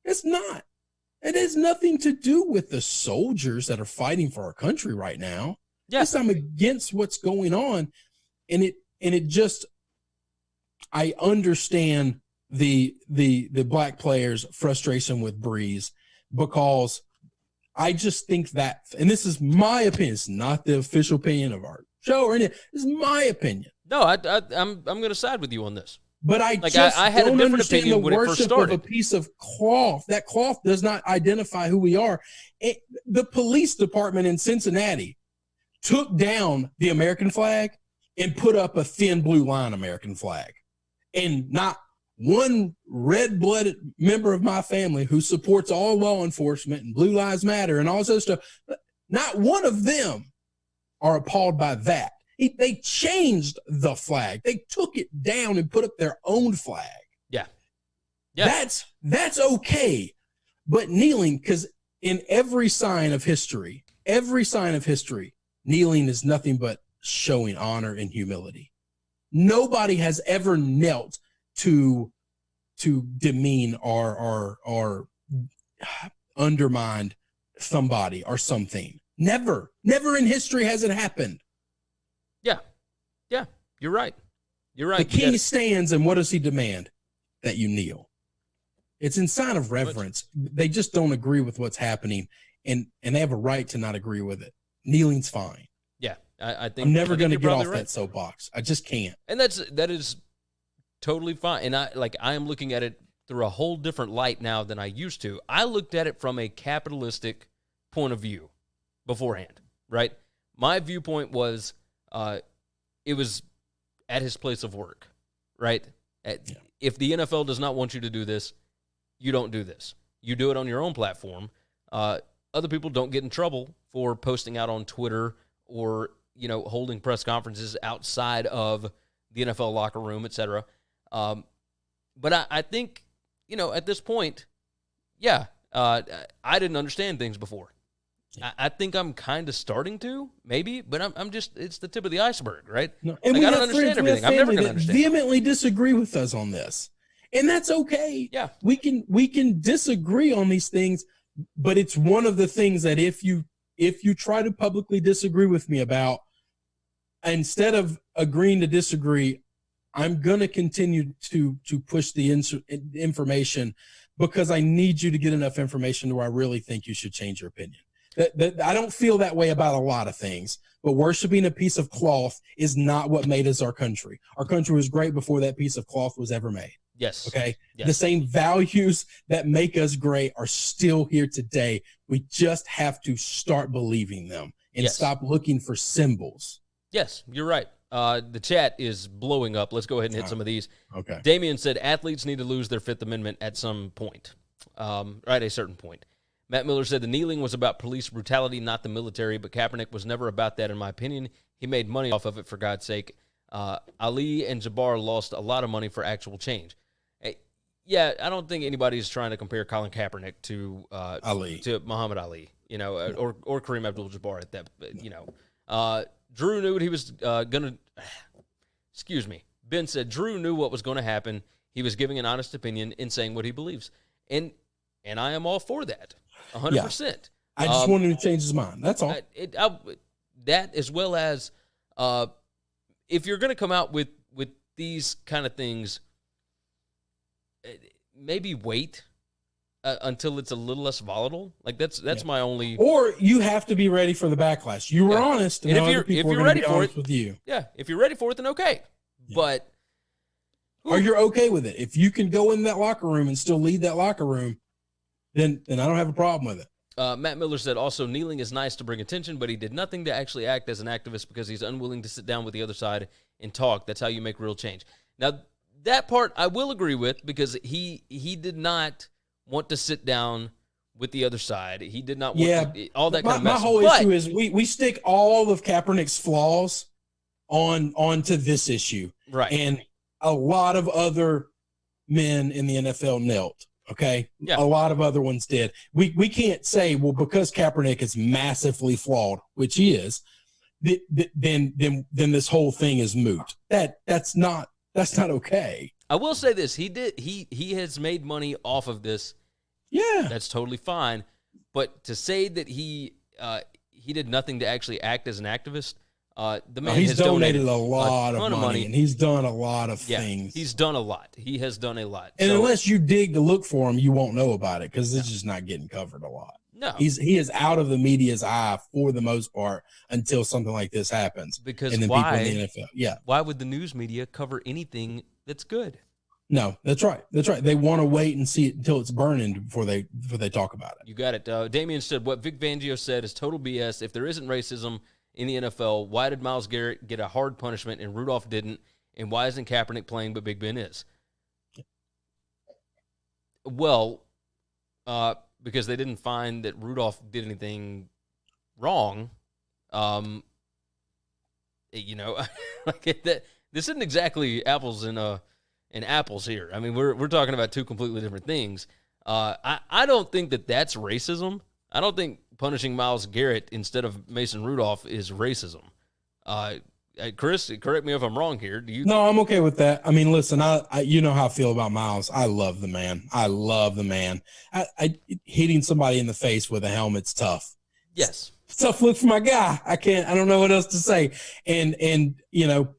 S3: It's not. It has nothing to do with the soldiers that are fighting for our country right now. Yes, I'm against what's going on. And it just, I understand the black players' frustration with Brees, because I just think that, and this is my opinion, it's not the official opinion of our show or anything. This is my opinion.
S2: No, I'm going to side with you on this.
S3: But I
S2: had a different opinion when it first
S3: worship
S2: started.
S3: Of a piece of cloth. That cloth does not identify who we are. The police department in Cincinnati took down the American flag and put up a thin blue line American flag. And not one red-blooded member of my family who supports all law enforcement and Blue Lives Matter and all this other stuff, not one of them are appalled by that. They changed the flag. They took it down and put up their own flag.
S2: Yeah. Yeah.
S3: That's okay. But kneeling, because in every sign of history, kneeling is nothing but showing honor and humility. Nobody has ever knelt to demean or undermined somebody or something. Never in history has it happened.
S2: Yeah. Yeah. You're right.
S3: The king stands, and what does he demand? That you kneel. It's in sign of reverence. They just don't agree with what's happening, and they have a right to not agree with it. Kneeling's fine.
S2: Yeah. I think
S3: I'm never going to get off
S2: right.
S3: that soapbox. I just can't.
S2: And that is totally fine. And I am looking at it through a whole different light now than I used to. I looked at it from a capitalistic point of view beforehand, right? My viewpoint was it was at his place of work, right? If the NFL does not want you to do this, you don't do this. You do it on your own platform. Other people don't get in trouble for posting out on Twitter or, holding press conferences outside of the NFL locker room, et cetera. But I think, at this point, I didn't understand things before. I think I'm kind of starting to, maybe, but I'm just, it's the tip of the iceberg, right?
S3: No. And
S2: I don't understand everything. I'm never going to understand.
S3: Vehemently disagree with us on this. And that's okay.
S2: Yeah.
S3: We can disagree on these things, but it's one of the things that if you try to publicly disagree with me about, instead of agreeing to disagree, I'm going to continue to push the information, because I need you to get enough information to where I really think you should change your opinion. I don't feel that way about a lot of things, but worshiping a piece of cloth is not what made us our country. Our country was great before that piece of cloth was ever made.
S2: Yes.
S3: Okay.
S2: Yes.
S3: The same values that make us great are still here today. We just have to start believing them and stop looking for symbols. Yes,
S2: you're right. The chat is blowing up. Let's go ahead and hit some of these.
S3: Okay.
S2: Damian said athletes need to lose their Fifth Amendment at some point, at a certain point. Matt Miller said the kneeling was about police brutality, not the military, but Kaepernick was never about that, in my opinion. He made money off of it, for God's sake. Ali and Jabbar lost a lot of money for actual change. I don't think anybody's trying to compare Colin Kaepernick to Muhammad Ali, or Kareem Abdul-Jabbar at that, Drew knew what he was going to – excuse me. Ben said Drew knew what was going to happen. He was giving an honest opinion and saying what he believes. And I am all for that, 100%.
S3: Yeah. I just wanted to change his mind. That's all.
S2: That, as well as if you're going to come out with these kind of things, maybe wait until it's a little less volatile. Like that's my only.
S3: Or you have to be ready for the backlash. You were honest, and if you're ready for it, with you.
S2: Yeah, if you're ready for it, then okay. Yeah. But
S3: or you're okay with it. If you can go in that locker room and still lead that locker room, then I don't have a problem with it.
S2: Matt Miller said also kneeling is nice to bring attention, but he did nothing to actually act as an activist because he's unwilling to sit down with the other side and talk. That's how you make real change. Now, that part I will agree with, because he did not want to sit down with the other side. He did not want all that kind of mess.
S3: My whole issue is we stick all of Kaepernick's flaws onto this issue.
S2: Right.
S3: And a lot of other men in the NFL knelt. Okay.
S2: Yeah.
S3: A lot of other ones did. We can't say, well, because Kaepernick is massively flawed, which he is, then this whole thing is moot. That's not okay.
S2: I will say this: he has made money off of this.
S3: Yeah,
S2: that's totally fine. But to say that he did nothing to actually act as an activist, the man
S3: he's
S2: has
S3: donated a lot of money, and he's done a lot of things.
S2: He's done a lot. He has done a lot.
S3: And unless you dig to look for him, you won't know about it, because it's just not getting covered a lot.
S2: No,
S3: he is out of the media's eye for the most part until something like this happens.
S2: Because
S3: and then
S2: why?
S3: People in the NFL,
S2: why would the news media cover anything that's good?
S3: No, that's right. That's right. They want to wait and see it until it's burning before they talk about it.
S2: You got it. Damian said what Vic Fangio said is total BS. If there isn't racism in the NFL, why did Myles Garrett get a hard punishment and Rudolph didn't? And why isn't Kaepernick playing but Big Ben is? Well, because they didn't find that Rudolph did anything wrong. You know, like that. This isn't exactly apples and apples here. I mean, we're talking about two completely different things. I don't think that's racism. I don't think punishing Myles Garrett instead of Mason Rudolph is racism. Chris, correct me if I'm wrong here.
S3: No, I'm okay with that. I mean, listen, I you know how I feel about Myles. I love the man. I hitting somebody in the face with a helmet's tough.
S2: Yes.
S3: Tough look for my guy. I don't know what else to say. And you know,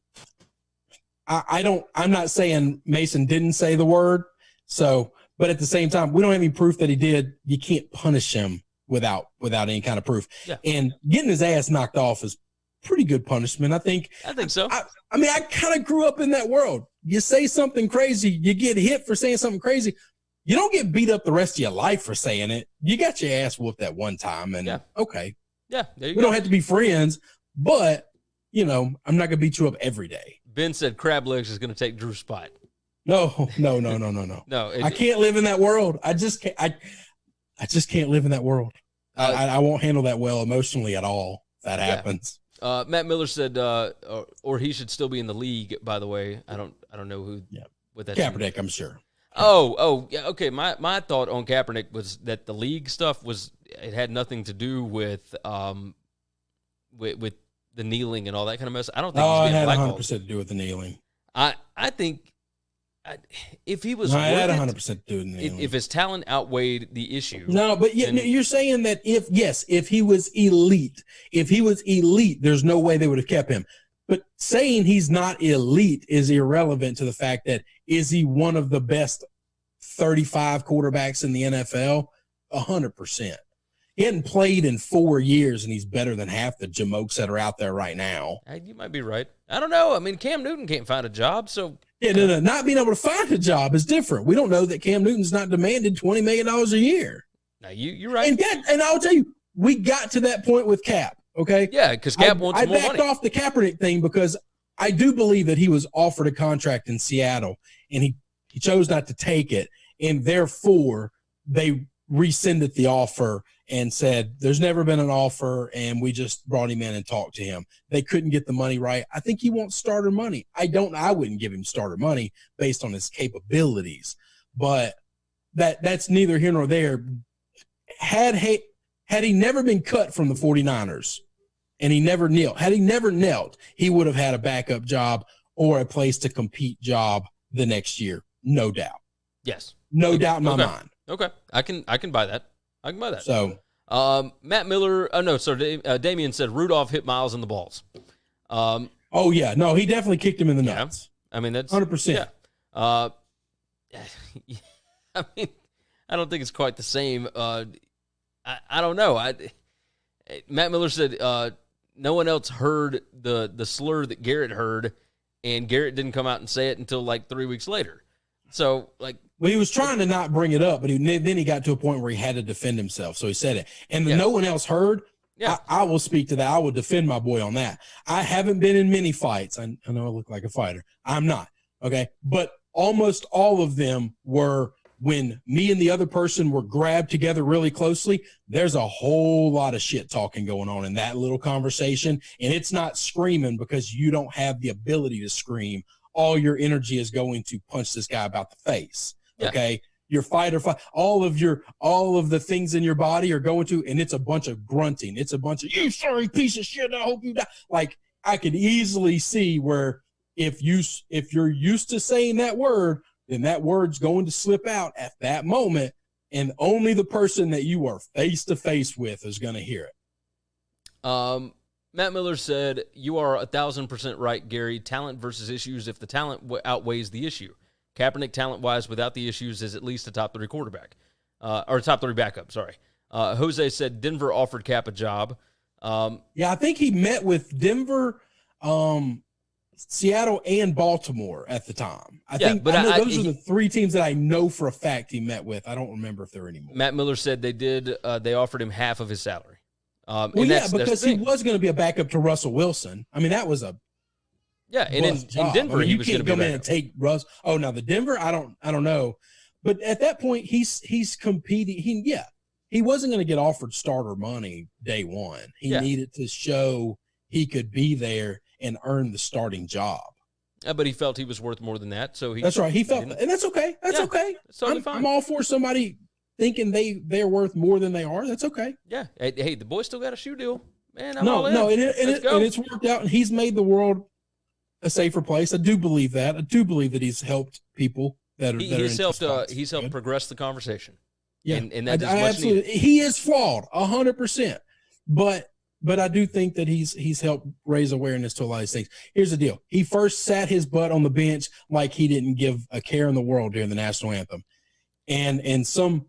S3: I'm not saying Mason didn't say the word. So, but at the same time, we don't have any proof that he did. You can't punish him without any kind of proof.
S2: Yeah.
S3: And getting his ass knocked off is pretty good punishment. I think
S2: so.
S3: I mean, I kind of grew up in that world. You say something crazy, you get hit for saying something crazy. You don't get beat up the rest of your life for saying it. You got your ass whooped that one time, and okay.
S2: Yeah,
S3: we don't have to be friends, but you know, I'm not gonna beat you up every day.
S2: Ben said Crab Legs is gonna take Drew's spot.
S3: No. No, I can't live in that world. I just can't. I just can't live in that world. I won't handle that well emotionally at all if that happens.
S2: Matt Miller said, or he should still be in the league. By the way, I don't know who. Yeah. What that
S3: Kaepernick, I'm sure.
S2: Oh, yeah. Okay. My thought on Kaepernick was that the league stuff it had nothing to do with the kneeling and all that kind of mess. I don't think
S3: it had 100% to do with the kneeling.
S2: I think if he was,
S3: it had 100% to do with the kneeling.
S2: If his talent outweighed the issue.
S3: No, but you're saying that if he was elite, there's no way they would have kept him. But saying he's not elite is irrelevant to the fact that is he one of the best 35 quarterbacks in the NFL? 100%. He hadn't played in 4 years, and he's better than half the jamokes that are out there right now.
S2: You might be right. I don't know. I mean, Cam Newton can't find a job, so.
S3: Yeah, no. Not being able to find a job is different. We don't know that Cam Newton's not demanded $20 million a year.
S2: Now, you're right.
S3: And I'll tell you, we got to that point with Cap, okay?
S2: Yeah, because Cap wants more money.
S3: I backed off the Kaepernick thing because I do believe that he was offered a contract in Seattle, and he chose not to take it, and therefore they rescinded the offer and said, there's never been an offer, and we just brought him in and talked to him. They couldn't get the money right. I think he wants starter money. I wouldn't give him starter money based on his capabilities, but that's neither here nor there. Had he never been cut from the 49ers and he never knelt, he would have had a backup job or a place to compete job the next year. No doubt.
S2: Yes.
S3: No doubt in my mind.
S2: Okay. I can buy that. I can buy that.
S3: So,
S2: Matt Miller. Oh no, sorry. Damian said Rudolph hit Myles in the balls.
S3: Oh yeah, no, he definitely kicked him in the nuts.
S2: I mean, that's
S3: 100%.
S2: Yeah. I mean, I don't think it's quite the same. I don't know. Matt Miller said no one else heard the slur that Garrett heard, and Garrett didn't come out and say it until like 3 weeks later. So, like,
S3: well, he was trying to not bring it up, but then he got to a point where he had to defend himself, so he said it. And no one else heard. Yeah, I will speak to that. I will defend my boy on that. I haven't been in many fights. I know I look like a fighter. I'm not, okay? But almost all of them were when me and the other person were grabbed together really closely. There's a whole lot of shit talking going on in that little conversation, and it's not screaming because you don't have the ability to scream. All your energy is going to punch this guy about the face. Okay. Your fight or flight, all of the things in your body are going to, and it's a bunch of grunting. It's a bunch of, you sorry piece of shit, I hope you die. Like, I could easily see where if you're used to saying that word, then that word's going to slip out at that moment, and only the person that you are face to face with is going to hear it.
S2: Matt Miller said, you are 1,000% right, Gary. Talent versus issues. If the talent outweighs the issue. Kaepernick, talent-wise, without the issues, is at least a top 3 quarterback. Or top 3 backup, sorry. Jose said Denver offered Cap a job.
S3: Yeah, I think he met with Denver, Seattle, and Baltimore at the time. I think those are the 3 teams that I know for a fact he met with. I don't remember if they're anymore.
S2: Matt Miller said they did. They offered him half of his salary.
S3: Because he was going to be a backup to Russell Wilson. I mean, that was a
S2: and in Denver, he was going to be
S3: come in and take Russ. Oh, now the Denver, I don't know, but at that point, he's competing. He wasn't going to get offered starter money day one. He needed to show he could be there and earn the starting job.
S2: But he felt he was worth more than that. So
S3: that's right. He felt, and that's okay. That's okay.
S2: That's totally fine.
S3: I'm all for somebody thinking they're worth more than they are. That's okay.
S2: Yeah. Hey, the boy still got a shoe deal. Man, I'm
S3: no,
S2: all in.
S3: No, and it's worked out, and he's made the world a safer place. I do believe that. I do believe that he's helped people that are.
S2: He's helped progress the conversation.
S3: Yeah,
S2: and that's
S3: absolutely.
S2: Needed.
S3: He is flawed, 100%. But I do think that he's helped raise awareness to a lot of these things. Here's the deal: he first sat his butt on the bench like he didn't give a care in the world during the national anthem, and some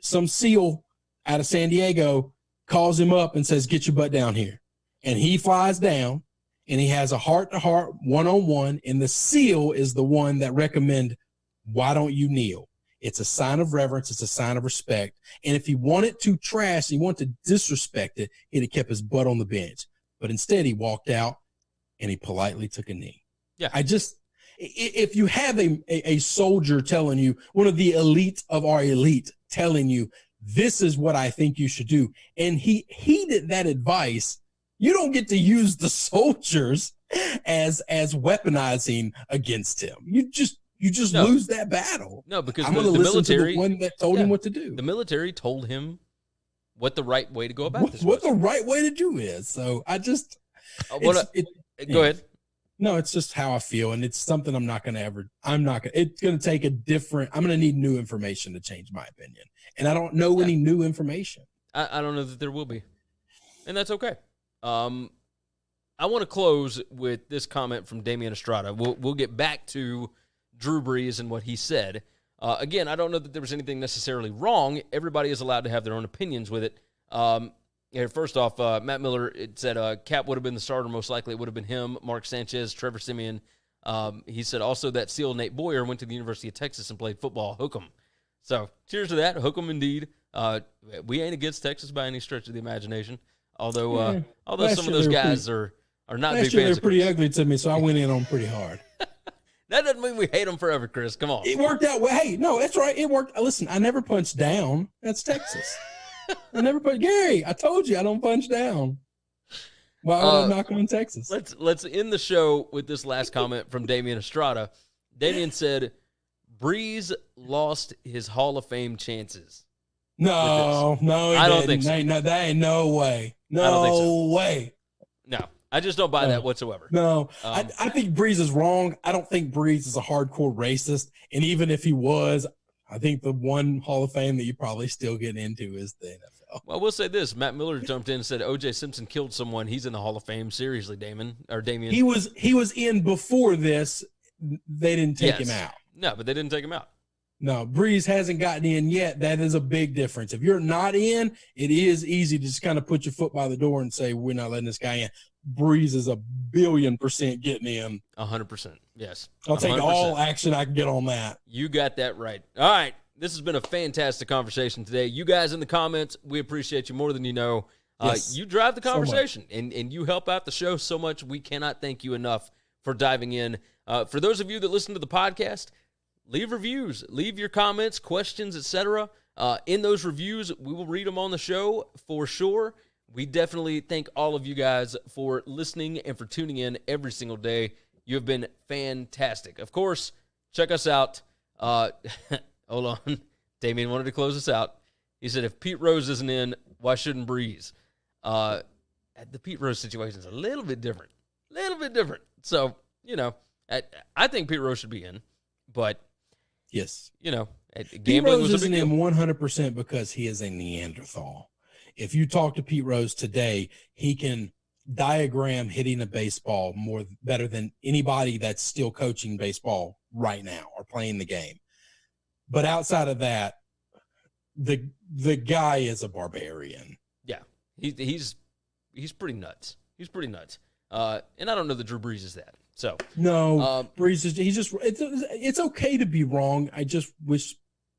S3: SEAL out of San Diego calls him up and says, "Get your butt down here," and he flies down, and he has a heart-to-heart, one-on-one, and the SEAL is the one that recommend, "Why don't you kneel?" It's a sign of reverence. It's a sign of respect. And if he wanted to trash, he wanted to disrespect it, he'd have kept his butt on the bench. But instead, he walked out and he politely took a knee.
S2: Yeah.
S3: If you have a soldier telling you, one of the elite of our elite telling you, this is what I think you should do, and he heeded that advice, you don't get to use the soldiers as weaponizing against him. You just lose that battle.
S2: No, because
S3: I'm going to listen to the one that told him what to do.
S2: The military told him what the right way to go about this
S3: what the right way to do is. So I just
S2: go ahead.
S3: No, it's just how I feel, and it's something I'm not going to it's going to take I'm going to need new information to change my opinion. And I don't know any new information.
S2: I don't know that there will be. And that's okay. I want to close with this comment from Damian Estrada. We'll get back to Drew Brees and what he said. Again, I don't know that there was anything necessarily wrong. Everybody is allowed to have their own opinions with it. First off, Matt Miller, it said Cap would have been the starter. Most likely it would have been him, Mark Sanchez, Trevor Siemian. He said also that SEAL Nate Boyer went to the University of Texas and played football. Hook 'em. So cheers to that. Hook 'em indeed. We ain't against Texas by any stretch of the imagination. Although some of those guys are not big fans.
S3: They're pretty ugly to me, so I went in on them pretty hard.
S2: That doesn't mean we hate them forever, Chris. Come on.
S3: It worked out well. Hey, no, that's right. It worked. Listen, I never punched down. That's Texas. I never Gary, I told you I don't punch down. Why would I knock on Texas?
S2: Let's end the show with this last comment from Damian Estrada. Damian said, Brees lost his Hall of Fame chances.
S3: No, I don't think so. That ain't no way. No way.
S2: No. I just don't buy that whatsoever.
S3: No, I think Brees is wrong. I don't think Brees is a hardcore racist. And even if he was, I think the one Hall of Fame that you probably still get into is the NFL.
S2: Well, we'll say this. Matt Miller jumped in and said, O.J. Simpson killed someone. He's in the Hall of Fame. Seriously, Damian. He
S3: was in before this. They didn't take him out.
S2: No, but they didn't take him out.
S3: No, Brees hasn't gotten in yet. That is a big difference. If you're not in, it is easy to just kind of put your foot by the door and say, we're not letting this guy in. Brees is 1,000,000,000% getting in.
S2: 100%. Yes.
S3: I'll take all action I can get on that.
S2: You got that right. All right. This has been a fantastic conversation today. You guys in the comments, we appreciate you more than you know.
S3: Yes,
S2: you drive the conversation, and you help out the show so much. We cannot thank you enough for diving in. For those of you that listen to the podcast, leave reviews. Leave your comments, questions, etc. In those reviews, we will read them on the show for sure. We definitely thank all of you guys for listening and for tuning in every single day. You have been fantastic. Of course, check us out. Hold on. Damian wanted to close us out. He said, if Pete Rose isn't in, why shouldn't Brees? The Pete Rose situation is a little bit different. So, I think Pete Rose should be in, but,
S3: yes,
S2: Pete
S3: Rose isn't in 100% because he is a Neanderthal. If you talk to Pete Rose today, he can diagram hitting a baseball better than anybody that's still coaching baseball right now or playing the game. But outside of that, the guy is a barbarian.
S2: Yeah, he's pretty nuts. He's pretty nuts. And I don't know that Drew Brees is that. So
S3: no, Brees is it's okay to be wrong. I just wish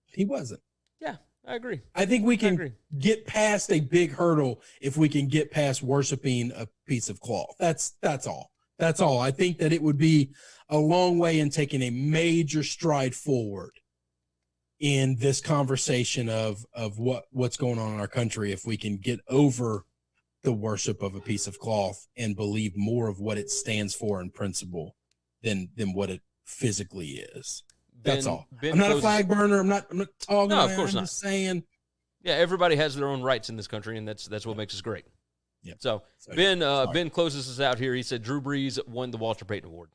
S3: he wasn't.
S2: Yeah, I agree.
S3: I think we can get past a big hurdle if we can get past worshiping a piece of cloth. That's all. That's all. I think that it would be a long way in taking a major stride forward in this conversation of what's going on in our country if we can get over the worship of a piece of cloth and believe more of what it stands for in principle than what it physically is. That's all. I'm not a flag burner. I'm not talking.
S2: No, of course not.
S3: I'm just saying.
S2: Yeah, everybody has their own rights in this country, and that's what makes us great.
S3: Yep.
S2: So Ben closes us out here. He said Drew Brees won the Walter Payton Award.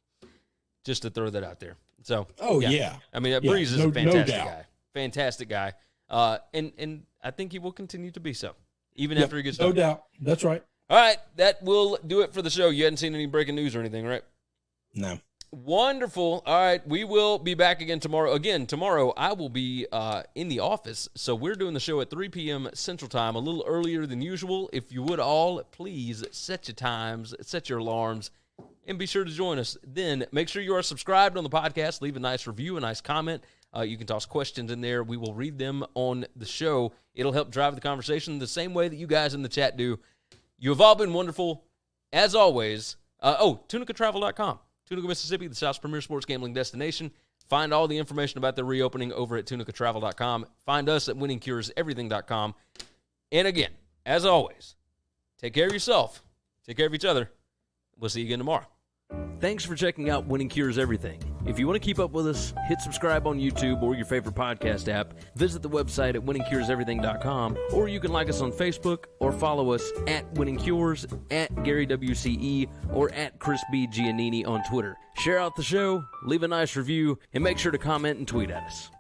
S2: Just to throw that out there. So
S3: yeah.
S2: I mean, Brees is a fantastic guy. Fantastic guy. And I think he will continue to be so, even after he gets done.
S3: No doubt. That's right.
S2: All right, that will do it for the show. You hadn't seen any breaking news or anything, right?
S3: No.
S2: Wonderful. All right, we will be back again tomorrow. Again, tomorrow I will be in the office, so we're doing the show at 3 p.m. Central Time, a little earlier than usual. If you would all, please set your times, set your alarms, and be sure to join us. Then make sure you are subscribed on the podcast. Leave a nice review, a nice comment. You can toss questions in there. We will read them on the show. It'll help drive the conversation the same way that you guys in the chat do. You have all been wonderful, as always. TunicaTravel.com. Tunica, Mississippi, the South's premier sports gambling destination. Find all the information about their reopening over at TunicaTravel.com. Find us at WinningCuresEverything.com. And again, as always, take care of yourself. Take care of each other. We'll see you again tomorrow. Thanks for checking out Winning Cures Everything. If you want to keep up with us, hit subscribe on YouTube or your favorite podcast app. Visit the website at winningcureseverything.com, or you can like us on Facebook or follow us at Winning Cures, at Gary WCE, or at Chris B. Giannini on Twitter. Share out the show, leave a nice review, and make sure to comment and tweet at us.